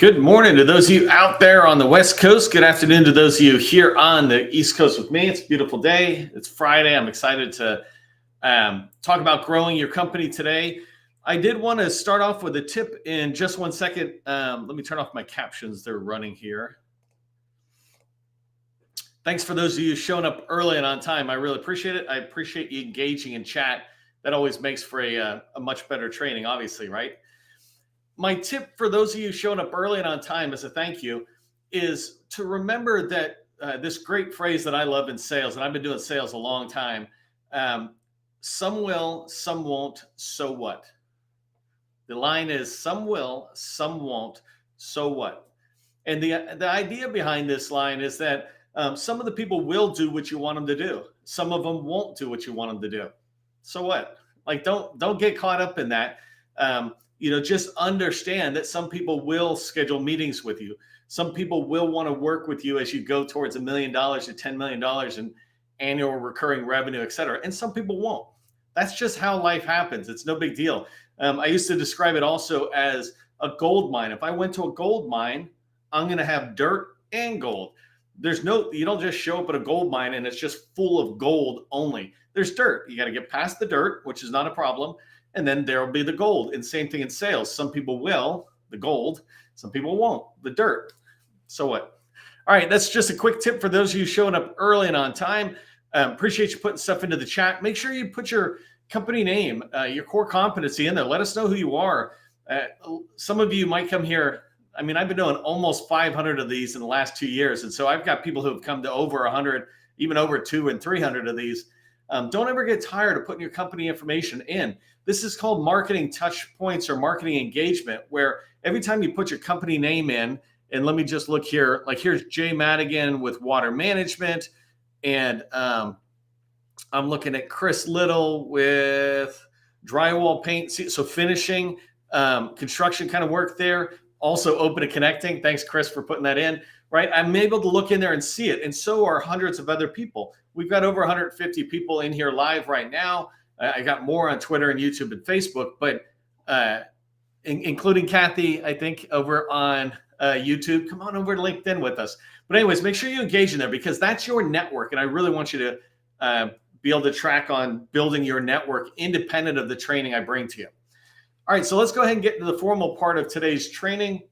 Good morning to those of you out there on the West Coast. Good afternoon to those of you here on the East Coast with me. It's a beautiful day. It's Friday. I'm excited to talk about growing your company today. I did want to start off with a tip in just 1 second. Let me turn off my captions. They're running here. Thanks for those of you showing up early and on time. I really appreciate it. I appreciate you engaging in chat. That always makes for a much better training, obviously, right? My tip for those of you showing up early and on time as a thank you is to remember that this great phrase that I love in sales, and I've been doing sales a long time, some will, some won't, so what? The line is some will, some won't, so what? And the idea behind this line is that some of the people will do what you want them to do. Some of them won't do what you want them to do. So what? Like, don't get caught up in that. Just understand that some people will schedule meetings with you. Some people will want to work with you as you go towards $1 million to $10 million in annual recurring revenue, et cetera. And some people won't. That's just how life happens. It's no big deal. I used to describe it also as a gold mine. If I went to a gold mine, I'm going to have dirt and gold. You don't just show up at a gold mine and it's just full of gold only. There's dirt. You got to get past the dirt, which is not a problem. And then there will be the gold. And same thing in sales. Some people will, the gold. Some people won't, the dirt. So what? All right, that's just a quick tip for those of you showing up early and on time. Appreciate you putting stuff into the chat. Make sure you put your company name, your core competency in there. Let us know who you are. Some of you might come here. I mean, I've been doing almost 500 of these in the last 2 years. And so I've got people who have come to over 100, even over 200 and 300 of these. Don't ever get tired of putting your company information in. This is called marketing touch points or marketing engagement, where every time you put your company name in, and let me just look here, like here's Jay Madigan with water management. And I'm looking at Chris Little with drywall paint. So finishing, construction kind of work there. Also open to connecting. Thanks, Chris, for putting that in, right? I'm able to look in there and see it. And so are hundreds of other people. We've got over 150 people in here live right now. I got more on Twitter and YouTube and Facebook, but including Kathy, I think, over on YouTube. Come on over to LinkedIn with us. But anyways, make sure you engage in there because that's your network. And I really want you to be able to track on building your network independent of the training I bring to you. All right, so let's go ahead and get into the formal part of today's training.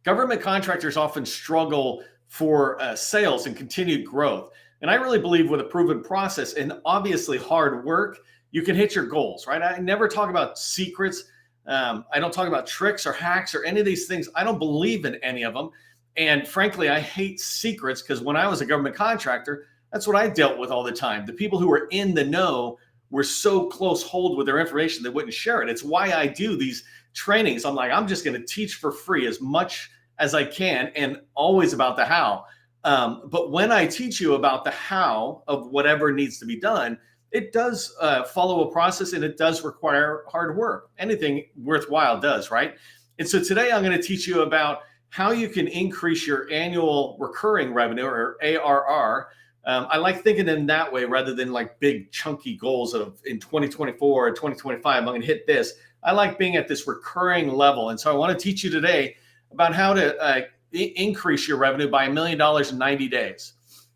Government contractors often struggle for sales and continued growth. And I really believe with a proven process and obviously hard work, you can hit your goals, right? I never talk about secrets. I don't talk about tricks or hacks or any of these things. I don't believe in any of them. And frankly, I hate secrets because when I was a government contractor, that's what I dealt with all the time. The people who were in the know were so close hold with their information, they wouldn't share it. It's why I do these trainings. I'm like, I'm just going to teach for free as much as I can and always about the how. But when I teach you about the how of whatever needs to be done, it does follow a process and it does require hard work. Anything worthwhile does, right? And so today I'm going to teach you about how you can increase your annual recurring revenue or ARR. I like thinking in that way rather than like big chunky goals of in 2024 or 2025, I'm going to hit this. I like being at this recurring level. And so I want to teach you today about how to increase your revenue by $1 million in 90 days.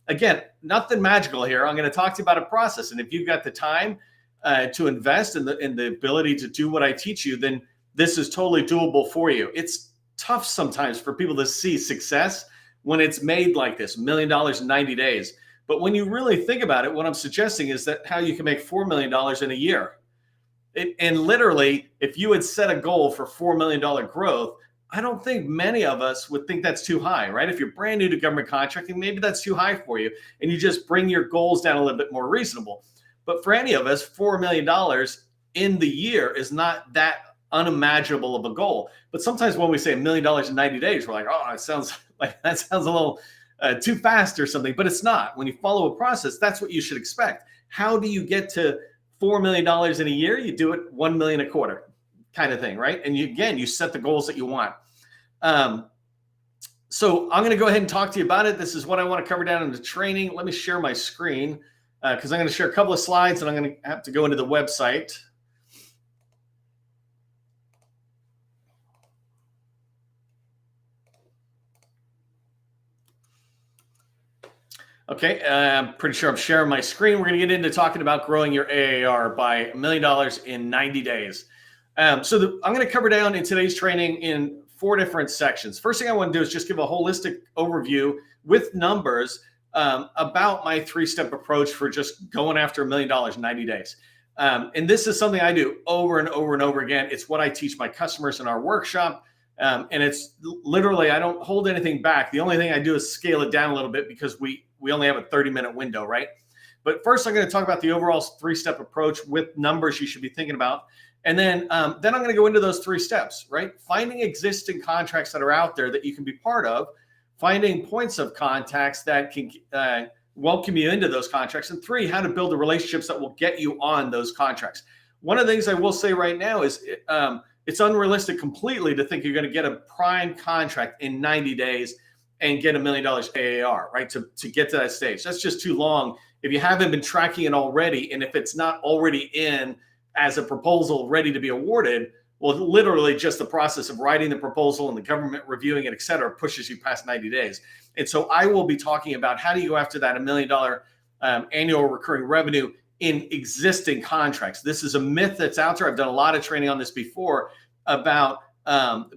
Again, nothing magical here. I'm going to talk to you about a process. And if you've got the time to invest in the ability to do what I teach you, then this is totally doable for you. It's tough sometimes for people to see success when it's made like this, $1 million in 90 days. But when you really think about it, what I'm suggesting is that how you can make $4 million in a year. And literally, if you had set a goal for $4 million growth, I don't think many of us would think that's too high, right? If you're brand new to government contracting, maybe that's too high for you. And you just bring your goals down a little bit more reasonable. But for any of us, $4 million in the year is not that unimaginable of a goal. But sometimes when we say $1 million in 90 days, we're like, oh, it sounds like that sounds a little too fast or something. But it's not. When you follow a process, that's what you should expect. How do you get to $4 million in a year? You do it $1 million a quarter. Kind of thing, right? And you set the goals that you want. So I'm going to go ahead and talk to you about it. This is what I want to cover down in the training. Let me share my screen because I'm going to share a couple of slides and I'm going to have to go into the website. Okay, I'm pretty sure I'm sharing my screen. We're going to get into talking about growing your AAR by $1 million in 90 days. I'm going to cover down in today's training in 4 different sections. First thing I want to do is just give a holistic overview with numbers about my 3-step approach for just going after $1 million in 90 days. And this is something I do over and over and over again. It's what I teach my customers in our workshop. And it's literally, I don't hold anything back. The only thing I do is scale it down a little bit because we only have a 30-minute window, right? But first, I'm going to talk about the overall 3-step approach with numbers you should be thinking about. And then I'm going to go into those 3 steps, right? Finding existing contracts that are out there that you can be part of, finding points of contacts that can welcome you into those contracts, and 3, how to build the relationships that will get you on those contracts. One of the things I will say right now is it's unrealistic completely to think you're going to get a prime contract in 90 days and get $1 million AAR, right? To get to that stage. That's just too long. If you haven't been tracking it already, and if it's not already in as a proposal ready to be awarded, well, literally just the process of writing the proposal and the government reviewing it, et cetera, pushes you past 90 days. And so I will be talking about how do you go after that $1 million annual recurring revenue in existing contracts. This is a myth that's out there. I've done a lot of training on this before about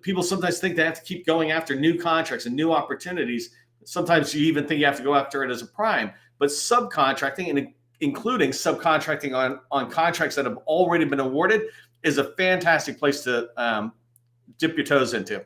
people sometimes think they have to keep going after new contracts and new opportunities. Sometimes you even think you have to go after it as a prime, but subcontracting and including subcontracting on contracts that have already been awarded is a fantastic place to dip your toes into.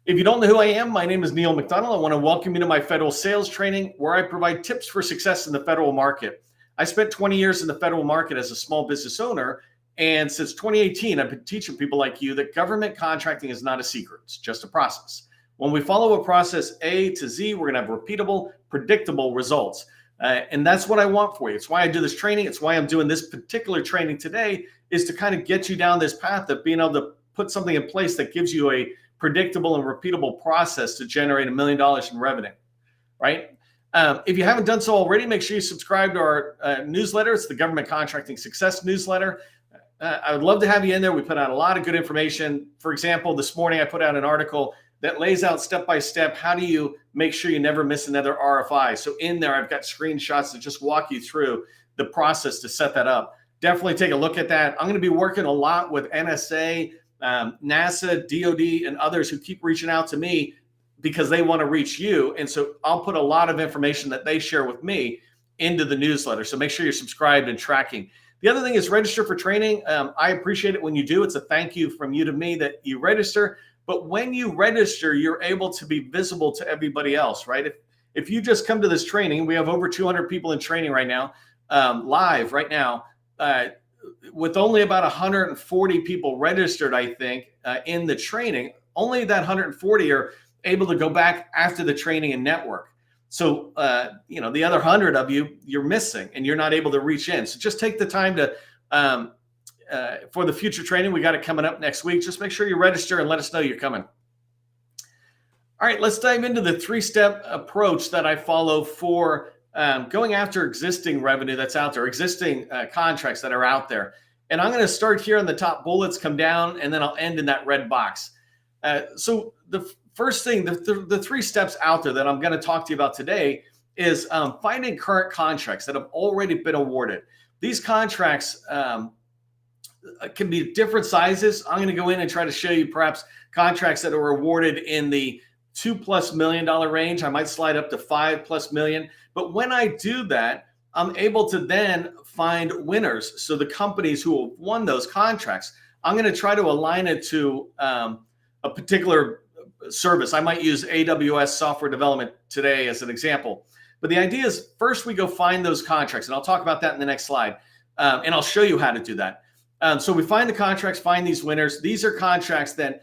If you don't know who I am, my name is Neil McDonald. I want to welcome you to my federal sales training where I provide tips for success in the federal market. I spent 20 years in the federal market as a small business owner. And since 2018, I've been teaching people like you that government contracting is not a secret. It's just a process. When we follow a process A to Z, we're going to have repeatable, predictable results. And that's what I want for you. It's why I do this training. It's why I'm doing this particular training today, is to kind of get you down this path of being able to put something in place that gives you a predictable and repeatable process to generate $1 million in revenue, right? If you haven't done so already, make sure you subscribe to our newsletter. It's the Government Contracting Success newsletter. I would love to have you in there. We put out a lot of good information. For example, this morning I put out an article that lays out step-by-step how do you make sure you never miss another RFI. So in there, I've got screenshots that just walk you through the process to set that up. Definitely take a look at that. I'm going to be working a lot with NSA, NASA, DOD, and others who keep reaching out to me because they want to reach you. And so I'll put a lot of information that they share with me into the newsletter. So make sure you're subscribed and tracking. The other thing is register for training. I appreciate it when you do. It's a thank you from you to me that you register. But when you register, you're able to be visible to everybody else, right? If you just come to this training, we have over 200 people in training right now, live right now, with only about 140 people registered, I think, in the training. Only that 140 are able to go back after the training and network. So, the other 100 of you, you're missing and you're not able to reach in. So just take the time to, for the future training, we got it coming up next week. Just make sure you register and let us know you're coming. All right, let's dive into the 3-step approach that I follow for going after existing revenue that's out there, existing contracts that are out there. And I'm going to start here on the top bullets, come down, and then I'll end in that red box. So the first thing, the 3 steps out there that I'm going to talk to you about today is finding current contracts that have already been awarded. These contracts can be different sizes. I'm going to go in and try to show you perhaps contracts that are awarded in the $2+ million range. I might slide up to $5+ million. But when I do that, I'm able to then find winners. So the companies who have won those contracts, I'm going to try to align it to a particular service. I might use AWS software development today as an example. But the idea is first we go find those contracts, and I'll talk about that in the next slide. And I'll show you how to do that. So we find the contracts, find these winners. These are contracts that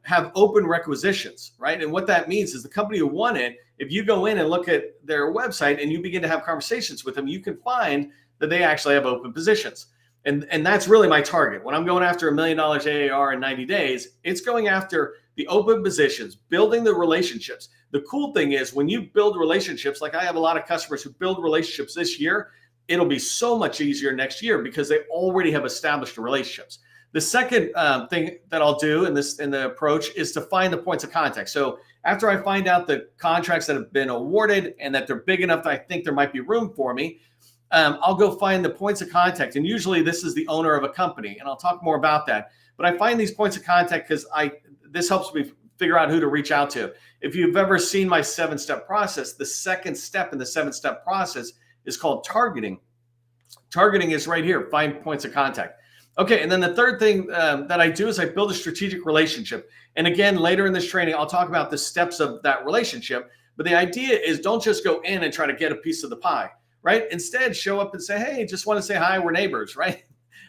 have open requisitions, right? And what that means is the company who won it, if you go in and look at their website and you begin to have conversations with them, you can find that they actually have open positions. And that's really my target. When I'm going after $1 million AAR in 90 days, it's going after the open positions, building the relationships. The cool thing is when you build relationships, like I have a lot of customers who build relationships this year, it'll be so much easier next year because they already have established relationships. The second thing that I'll do in the approach is to find the points of contact. So after I find out the contracts that have been awarded and that they're big enough that I think there might be room for me, I'll go find the points of contact. And usually this is the owner of a company, and I'll talk more about that. But I find these points of contact because this helps me figure out who to reach out to. If you've ever seen my 7-step process, the second step in the 7-step process is called targeting. Targeting is right here, find points of contact. Okay, and then the third thing that I do is I build a strategic relationship. And again, later in this training, I'll talk about the steps of that relationship. But the idea is don't just go in and try to get a piece of the pie, right? Instead, show up and say, hey, just want to say hi, we're neighbors, right?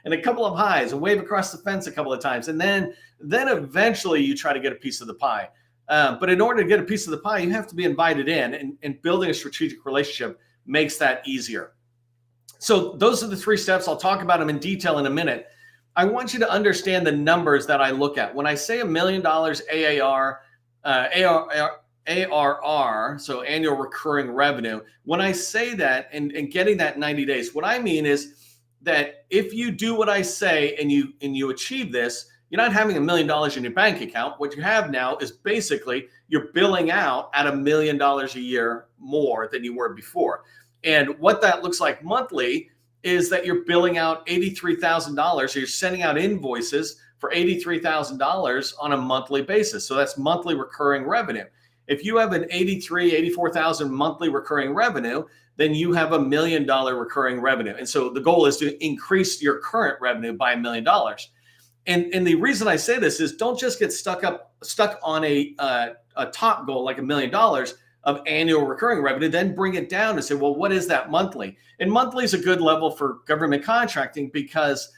And a couple of highs and wave across the fence a couple of times. And then eventually you try to get a piece of the pie. But in order to get a piece of the pie, you have to be invited in, and building a strategic relationship makes that easier. So those are the 3 steps. I'll talk about them in detail in a minute. I want you to understand the numbers that I look at. When I say $1 million ARR, so annual recurring revenue, when I say that and getting that 90 days, what I mean is that if you do what I say and you achieve this, you're not having $1 million in your bank account. What you have now is basically you're billing out at $1 million a year more than you were before. And what that looks like monthly is that you're billing out $83,000. So you're sending out invoices for $83,000 on a monthly basis. So that's monthly recurring revenue. If you have an $84,000 monthly recurring revenue, then you have $1 million recurring revenue. And so the goal is to increase your current revenue by $1 million. And the reason I say this is don't just get stuck on a top goal like $1 million of annual recurring revenue, then bring it down and say, well, what is that monthly? And monthly is a good level for government contracting because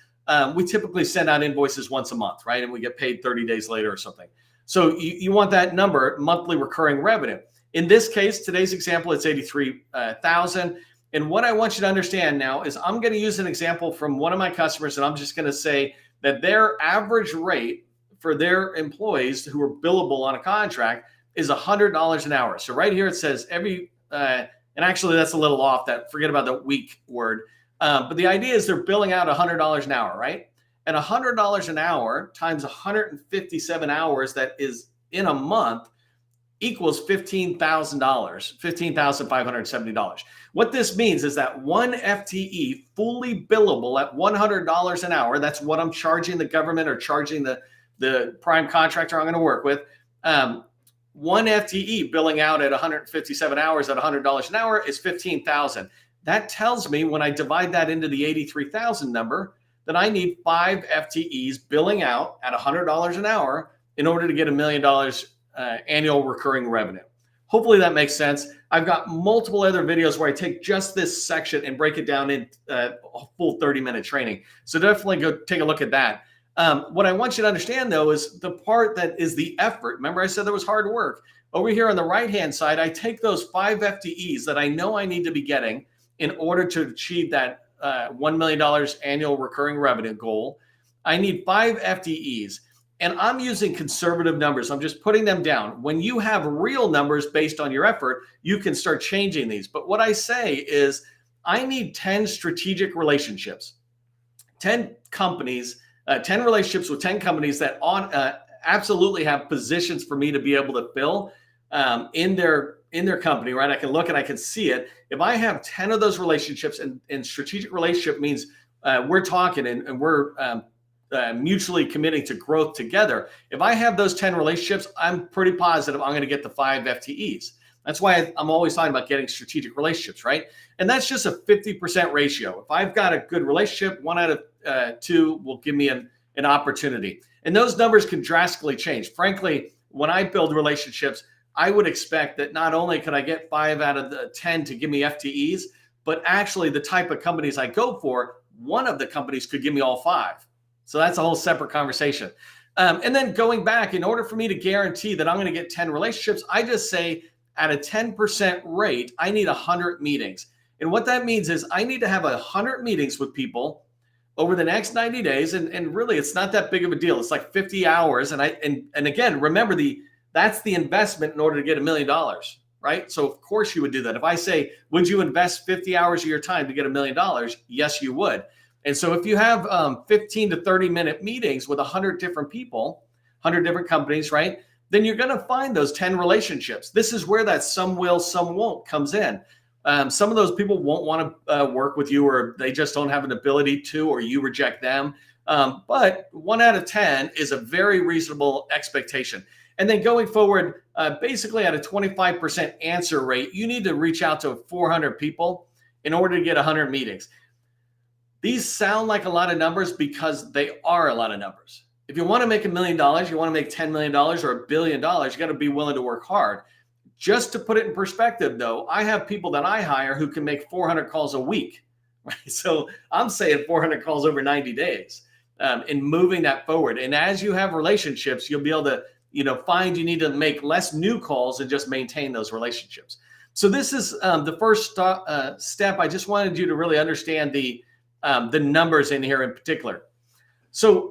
we typically send out invoices once a month, right? And we get paid 30 days later or something. So you want that number, monthly recurring revenue. In this case, today's example, it's 83,000. And what I want you to understand now is I'm going to use an example from one of my customers, and I'm just going to say that their average rate for their employees who are billable on a contract is $100 an hour. So right here it says and actually that's a little off, that forget about the week word. But the idea is they're billing out $100 an hour, right? And $100 an hour times 157 hours that is in a month equals $15,000, $15,570. What this means is that one FTE fully billable at $100 an hour, that's what I'm charging the government or charging the prime contractor I'm going to work with. One FTE billing out at 157 hours at $100 an hour is $15,000. That tells me when I divide that into the 83,000 number that I need 5 FTEs billing out at $100 an hour in order to get $1 million annual recurring revenue. Hopefully that makes sense. I've got multiple other videos where I take just this section and break it down in a full 30-minute training. So definitely go take a look at that. What I want you to understand, though, is the part that is the effort. Remember, I said there was hard work. Over here on the right-hand side, I take those 5 FTEs that I know I need to be getting in order to achieve that $1 million annual recurring revenue goal. I need 5 FTEs, and I'm using conservative numbers. I'm just putting them down. When you have real numbers based on your effort, you can start changing these. But what I say is I need 10 strategic relationships, 10 companies, 10 relationships with 10 companies that absolutely have positions for me to be able to fill in their company, right? I can look and I can see it. If I have 10 of those relationships, and strategic relationship means we're talking and we're mutually committing to growth together. If I have those 10 relationships, I'm pretty positive I'm going to get the 5 FTEs. That's why I'm always talking about getting strategic relationships, right? And that's just a 50% ratio. If I've got a good relationship, 1 out of 2 will give me an opportunity. And those numbers can drastically change. Frankly, when I build relationships, I would expect that not only could I get 5 out of the 10 to give me FTEs, but actually the type of companies I go for, one of the companies could give me all 5. So that's a whole separate conversation. And then going back, in order for me to guarantee that I'm going to get 10 relationships, I just say at a 10% rate, I need 100 meetings. And what that means is I need to have 100 meetings with people over the next 90 days. And really, it's not that big of a deal. It's like 50 hours. And again, remember that's the investment in order to get $1 million, right? So of course you would do that. If I say, would you invest 50 hours of your time to get $1 million? Yes, you would. And so if you have 15 to 30-minute meetings with 100 different people, 100 different companies, right? Then you're going to find those 10 relationships. This is where that some will, some won't comes in. Some of those people won't want to work with you, or they just don't have an ability to, or you reject them. But 1 out of 10 is a very reasonable expectation. And then going forward, basically at a 25% answer rate, you need to reach out to 400 people in order to get 100 meetings. These sound like a lot of numbers because they are a lot of numbers. If you want to make $1 million, you want to make $10 million or $1 billion, you got to be willing to work hard. Just to put it in perspective, though, I have people that I hire who can make 400 calls a week. Right? So I'm saying 400 calls over 90 days in moving that forward. And as you have relationships, you'll be able to, find you need to make less new calls and just maintain those relationships. So this is the first step. I just wanted you to really understand the numbers in here in particular. So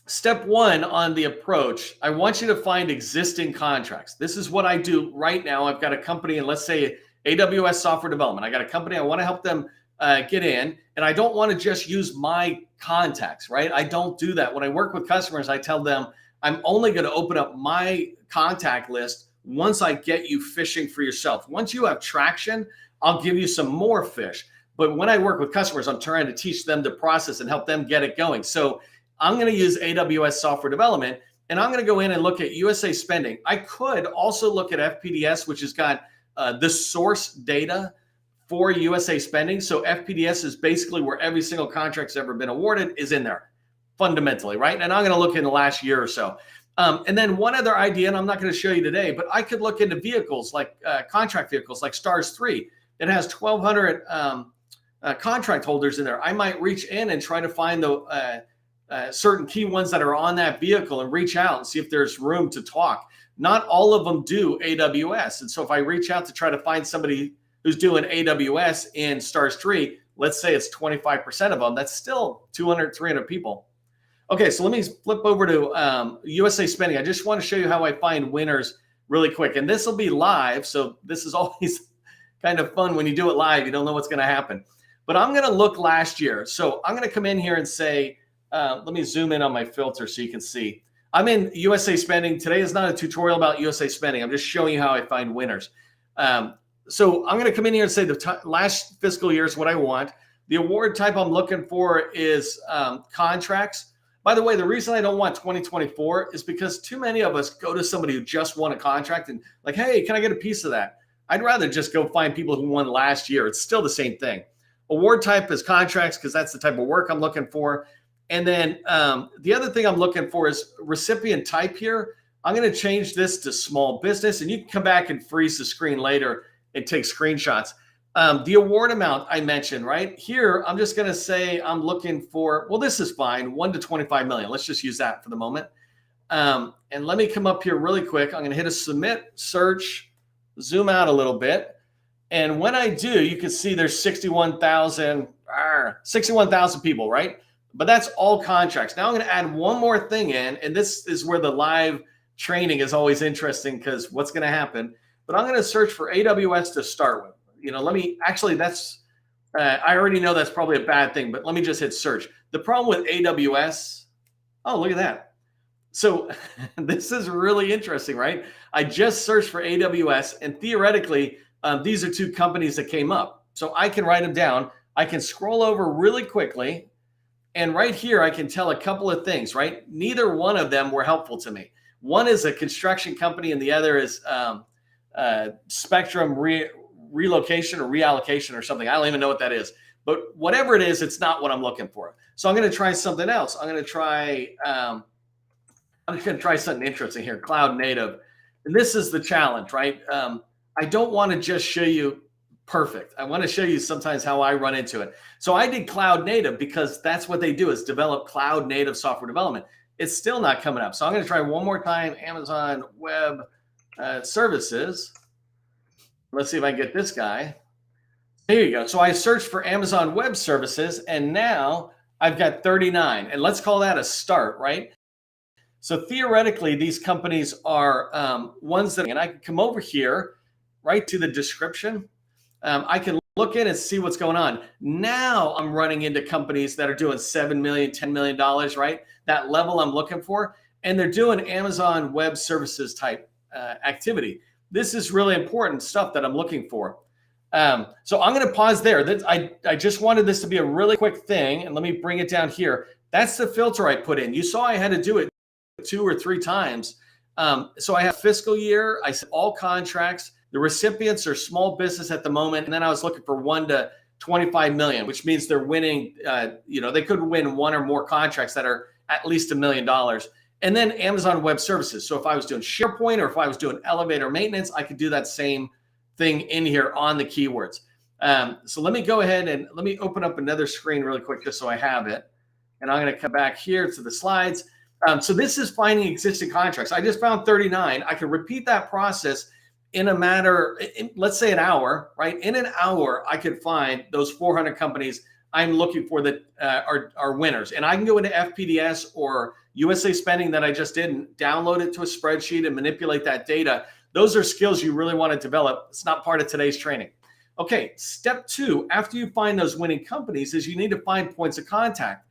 step 1 on the approach, I want you to find existing contracts. This is what I do right now. I've got a company, and let's say AWS software development. I got a company. I want to help them get in, and I don't want to just use my contacts, right? I don't do that. When I work with customers, I tell them I'm only going to open up my contact list once I get you fishing for yourself. Once you have traction, I'll give you some more fish. But when I work with customers, I'm trying to teach them the process and help them get it going. So I'm going to use AWS software development, and I'm going to go in and look at USA spending. I could also look at FPDS, which has got the source data for USA spending. So FPDS is basically where every single contract's ever been awarded is in there, fundamentally, right? And I'm going to look in the last year or so. And then one other idea, and I'm not going to show you today, but I could look into vehicles like contract vehicles like Stars 3. It has 1,200 contract holders in there. I might reach in and try to find the certain key ones that are on that vehicle and reach out and see if there's room to talk. Not all of them do AWS. And so if I reach out to try to find somebody who's doing AWS in Stars 3, let's say it's 25% of them, that's still 200, 300 people. Okay, so let me flip over to USA spending. I just want to show you how I find winners really quick. And this will be live. So this is always kind of fun when you do it live. You don't know what's going to happen. But I'm going to look last year. So I'm going to come in here and say, let me zoom in on my filter so you can see. I'm in USA spending. Today is not a tutorial about USA spending. I'm just showing you how I find winners. So I'm going to come in here and say the last fiscal year is what I want. The award type I'm looking for is contracts. By the way, the reason I don't want 2024 is because too many of us go to somebody who just won a contract and like, hey, can I get a piece of that? I'd rather just go find people who won last year. It's still the same thing. Award type is contracts because that's the type of work I'm looking for. And then the other thing I'm looking for is recipient type here. I'm going to change this to small business, and you can come back and freeze the screen later and take screenshots. The award amount I mentioned, right? Here, I'm just going to say I'm looking for, well, this is fine, 1 to 25 million. Let's just use that for the moment. And let me come up here really quick. I'm going to hit a submit, search, zoom out a little bit. And when I do, you can see there's 61,000 people, right? But that's all contracts. Now I'm going to add one more thing in, and this is where the live training is always interesting because what's going to happen. But I'm going to search for AWS to start with. Let me actually, that's, I already know that's probably a bad thing, but let me just hit search. The problem with AWS, oh, look at that. So this is really interesting, right? I just searched for AWS, and theoretically, these are 2 companies that came up. So I can write them down. I can scroll over really quickly. And right here, I can tell a couple of things, right? Neither one of them were helpful to me. One is a construction company, and the other is Spectrum relocation or reallocation or something. I don't even know what that is. But whatever it is, it's not what I'm looking for. So I'm going to try something else. I'm just going to try something interesting here, cloud native. And this is the challenge, right? I don't want to just show you perfect. I want to show you sometimes how I run into it. So I did cloud native because that's what they do is develop cloud native software development. It's still not coming up. So I'm going to try one more time, Amazon Web Services. Let's see if I can get this guy. Here you go. So I searched for Amazon Web Services, and now I've got 39. And let's call that a start, right? So theoretically, these companies are ones that, and I can come over here, right to the description. I can look in and see what's going on. Now I'm running into companies that are doing 7 million, $10 million, right? That level I'm looking for. And they're doing Amazon Web Services type activity. This is really important stuff that I'm looking for. So I'm going to pause there. I just wanted this to be a really quick thing. And let me bring it down here. That's the filter I put in. You saw I had to do it 2 or 3 times. So I have fiscal year. I said all contracts. The recipients are small business at the moment. And then I was looking for 1 to 25 million, which means they're winning, they could win 1 or more contracts that are at least $1 million. And then Amazon Web Services. So if I was doing SharePoint or if I was doing elevator maintenance, I could do that same thing in here on the keywords. So let me go ahead and let me open up another screen really quick just so I have it. And I'm going to come back here to the slides. So this is finding existing contracts. I just found 39. I can repeat that process in a matter, let's say an hour, right? In an hour, I could find those 400 companies I'm looking for that are winners. And I can go into FPDS or USA Spending that I just did and download it to a spreadsheet and manipulate that data. Those are skills you really want to develop. It's not part of today's training. Okay, step 2, after you find those winning companies, is you need to find points of contact.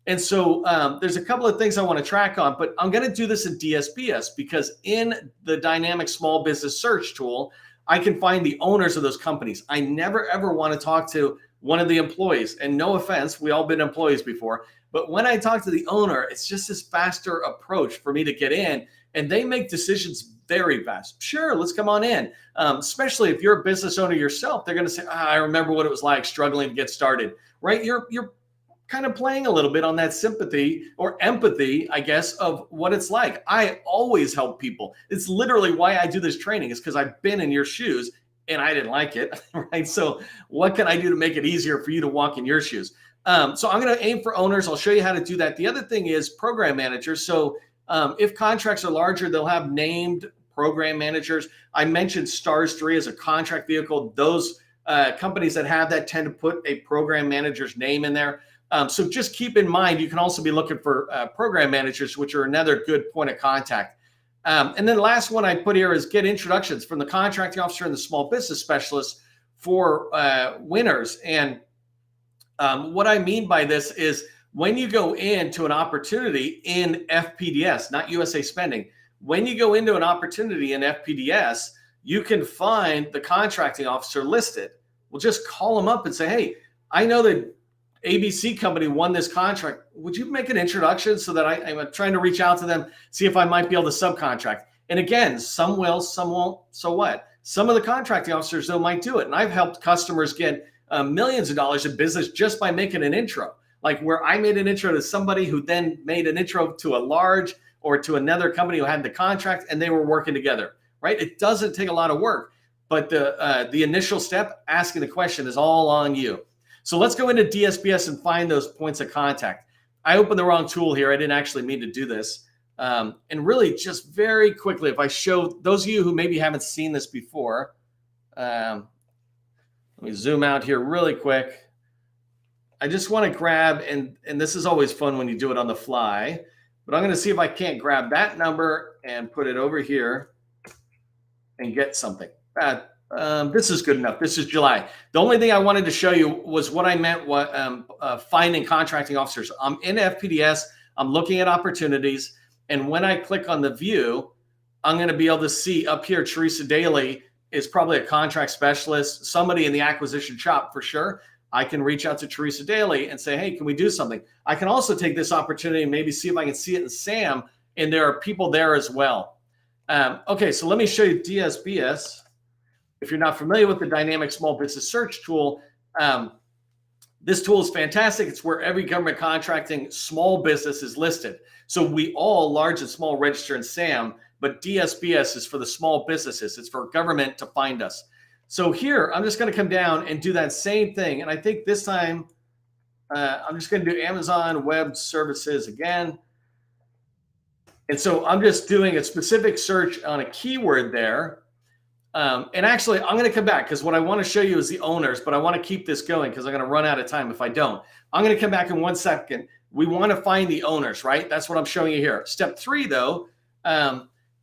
And so there's a couple of things I want to track on, but I'm going to do this in DSBS because in the dynamic small business search tool, I can find the owners of those companies. I never, ever want to talk to one of the employees. And no offense, we all been employees before. But when I talk to the owner, it's just this faster approach for me to get in. And they make decisions very fast. Sure, let's come on in. Especially if you're a business owner yourself, they're going to say, I remember what it was like struggling to get started, right? You're kind of playing a little bit on that sympathy or empathy, I guess, of what it's like. I always help people. It's literally why I do this training, is because I've been in your shoes and I didn't like it, right? So what can I do to make it easier for you to walk in your shoes? So I'm going to aim for owners. I'll show you how to do that. The other thing is program managers. So if contracts are larger, they'll have named program managers. I mentioned Stars 3 as a contract vehicle. Those companies that have that tend to put a program manager's name in there. So just keep in mind, you can also be looking for program managers, which are another good point of contact. And then the last one I put here is get introductions from the contracting officer and the small business specialist for winners. And what I mean by this is when you go into an opportunity in FPDS, not USA Spending, when you go into an opportunity in FPDS, you can find the contracting officer listed. We'll just call them up and say, hey, I know that ABC company won this contract. Would you make an introduction so that I'm trying to reach out to them, see if I might be able to subcontract? And again, some will, some won't. So what? Some of the contracting officers, though, might do it. And I've helped customers get millions of dollars in business just by making an intro. Like where I made an intro to somebody who then made an intro to a large or to another company who had the contract and they were working together, right? It doesn't take a lot of work, but the initial step, asking the question, is all on you. So let's go into DSBS and find those points of contact. I opened the wrong tool here. I didn't actually mean to do this. And really just very quickly, if I show those of you who maybe haven't seen this before, let me zoom out here really quick. I just want to grab, and this is always fun when you do it on the fly, but I'm going to see if I can't grab that number and put it over here and get something. This is good enough. This is July. The only thing I wanted to show you was what I meant, finding contracting officers. I'm in FPDS. I'm looking at opportunities. And when I click on the view, I'm going to be able to see up here, Teresa Daly is probably a contract specialist, somebody in the acquisition shop for sure. I can reach out to Teresa Daly and say, hey, can we do something? I can also take this opportunity and maybe see if I can see it in Sam, and there are people there as well. Okay, so let me show you DSBS. If you're not familiar with the dynamic small business search tool, this tool is fantastic. It's where every government contracting small business is listed. So we all, large and small, register in SAM, but DSBS is for the small businesses. It's for government to find us. So here, I'm just going to come down and do that same thing. And I think this time, I'm just going to do Amazon Web Services again. And so I'm just doing a specific search on a keyword there. And actually, I'm going to come back because what I want to show you is the owners, but I want to keep this going because I'm going to run out of time if I don't. I'm going to come back in 1 second. We want to find the owners, right? That's what I'm showing you here. Step 3, though,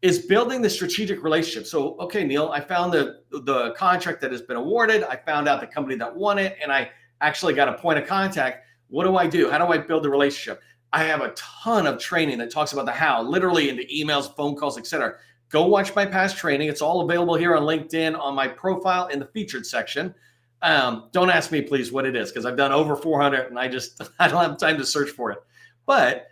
is building the strategic relationship. So, okay, Neil, I found the contract that has been awarded. I found out the company that won it, and I actually got a point of contact. What do I do? How do I build the relationship? I have a ton of training that talks about the how, literally in the emails, phone calls, etc. Go watch my past training. It's all available here on LinkedIn on my profile in the featured section. Don't ask me, please, what it is, because I've done over 400 and I don't have time to search for it. But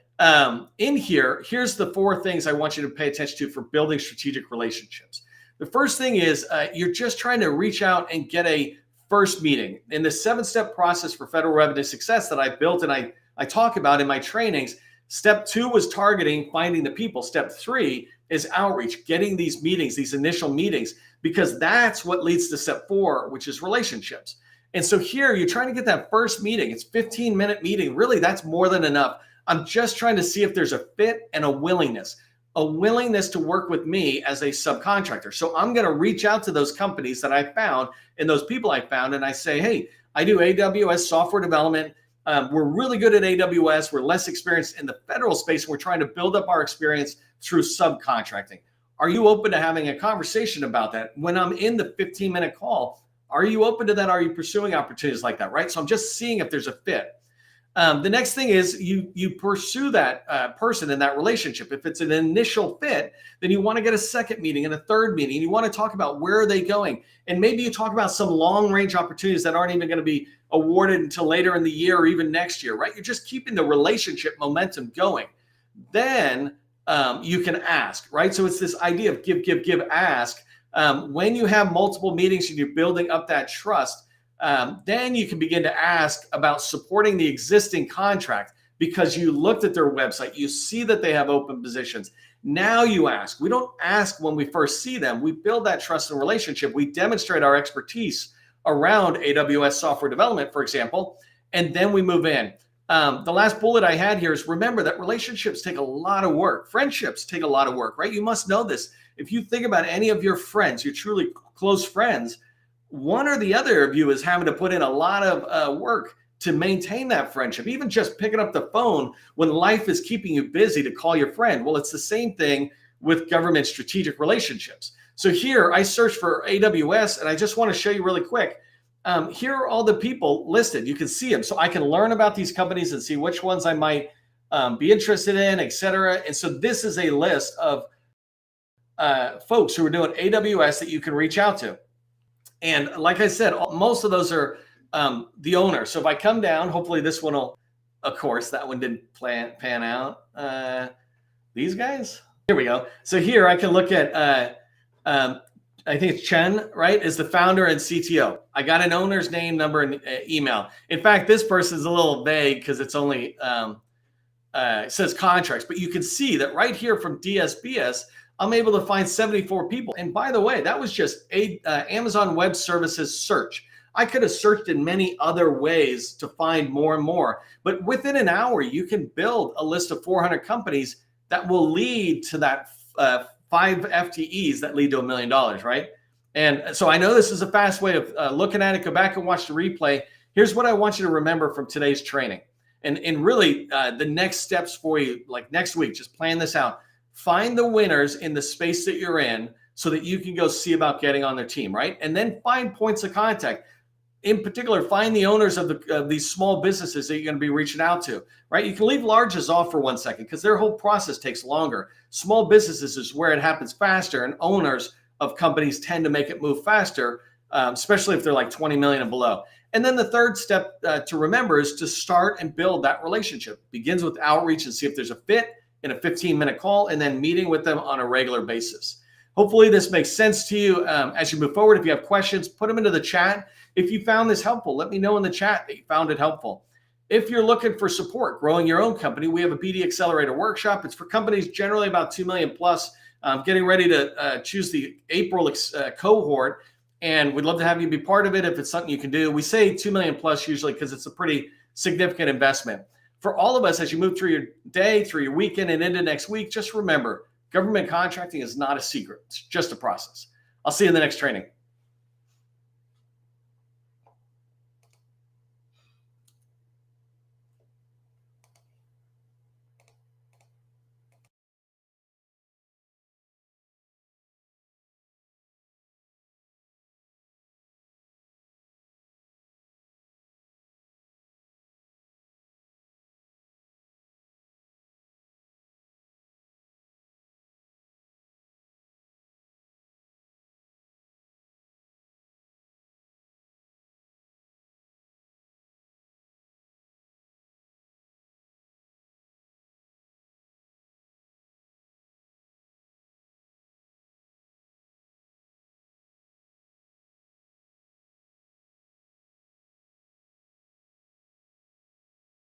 in here, here's the 4 things I want you to pay attention to for building strategic relationships. The first thing is you're just trying to reach out and get a first meeting. In the 7-step process for federal revenue success that I built and I talk about in my trainings, step 2 was targeting, finding the people. Step 3 is outreach, getting these meetings, these initial meetings, because that's what leads to step 4, which is relationships. And so here you're trying to get that first meeting. It's 15-minute meeting. Really, that's more than enough. I'm just trying to see if there's a fit and a willingness to work with me as a subcontractor. So I'm going to reach out to those companies that I found and those people I found, and I say, hey, I do AWS software development. We're really good at AWS. We're less experienced in the federal space. We're trying to build up our experience through subcontracting. Are you open to having a conversation about that? When I'm in the 15-minute call, are you open to that? Are you pursuing opportunities like that, right? So I'm just seeing if there's a fit. The next thing is you pursue that person in that relationship. If it's an initial fit, then you want to get a second meeting and a third meeting. And you want to talk about where are they going. And maybe you talk about some long range opportunities that aren't even going to be awarded until later in the year or even next year, right? You're just keeping the relationship momentum going. Then you can ask, right? So it's this idea of give, ask. When you have multiple meetings and you're building up that trust, then you can begin to ask about supporting the existing contract because you looked at their website, you see that they have open positions. Now you ask. We don't ask when we first see them. We build that trust and relationship. We demonstrate our expertise around AWS software development, for example, and then we move in. The last bullet I had here is remember that relationships take a lot of work. Friendships take a lot of work, right? You must know this. If you think about any of your friends, your truly close friends, one or the other of you is having to put in a lot of work to maintain that friendship, even just picking up the phone when life is keeping you busy to call your friend. Well, it's the same thing with government strategic relationships. So here I search for AWS and I just want to show you really quick. Here are all the people listed. You can see them. So I can learn about these companies and see which ones I might be interested in, et cetera. And so this is a list of folks who are doing AWS that you can reach out to. And like I said, most of those are the owner. So if I come down, hopefully this one will, of course, that one didn't pan out. These guys, here we go. So here I can look at, I think it's Chen, right, is the founder and CTO. I got an owner's name, number, and email. In fact, this person is a little vague because it's only, it says contracts, but you can see that right here from DSBS, I'm able to find 74 people. And by the way, that was just a Amazon Web Services search. I could have searched in many other ways to find more and more. But within an hour, you can build a list of 400 companies that will lead to that 5 FTEs that lead to $1 million, right? And so I know this is a fast way of looking at it. Go back and watch the replay. Here's what I want you to remember from today's training. And really the next steps for you, like next week, just plan this out. Find the winners in the space that you're in so that you can go see about getting on their team, right? And then find points of contact. In particular, find the owners of these small businesses that you're going to be reaching out to, right? You can leave larges off for 1 second because their whole process takes longer. Small businesses is where it happens faster, and owners of companies tend to make it move faster, especially if they're like 20 million and below. And then the third step to remember is to start and build that relationship. It begins with outreach and see if there's a fit in a 15-minute call, and then meeting with them on a regular basis. Hopefully this makes sense to you as you move forward. If you have questions, put them into the chat. If you found this helpful, let me know in the chat that you found it helpful. If you're looking for support growing your own company, we have a BD Accelerator workshop. It's for companies generally about 2 million plus. Getting ready to choose the April cohort, and we'd love to have you be part of it if it's something you can do. We say 2 million plus usually because it's a pretty significant investment. For all of us, as you move through your day, through your weekend, and into next week, just remember, government contracting is not a secret. It's just a process. I'll see you in the next training.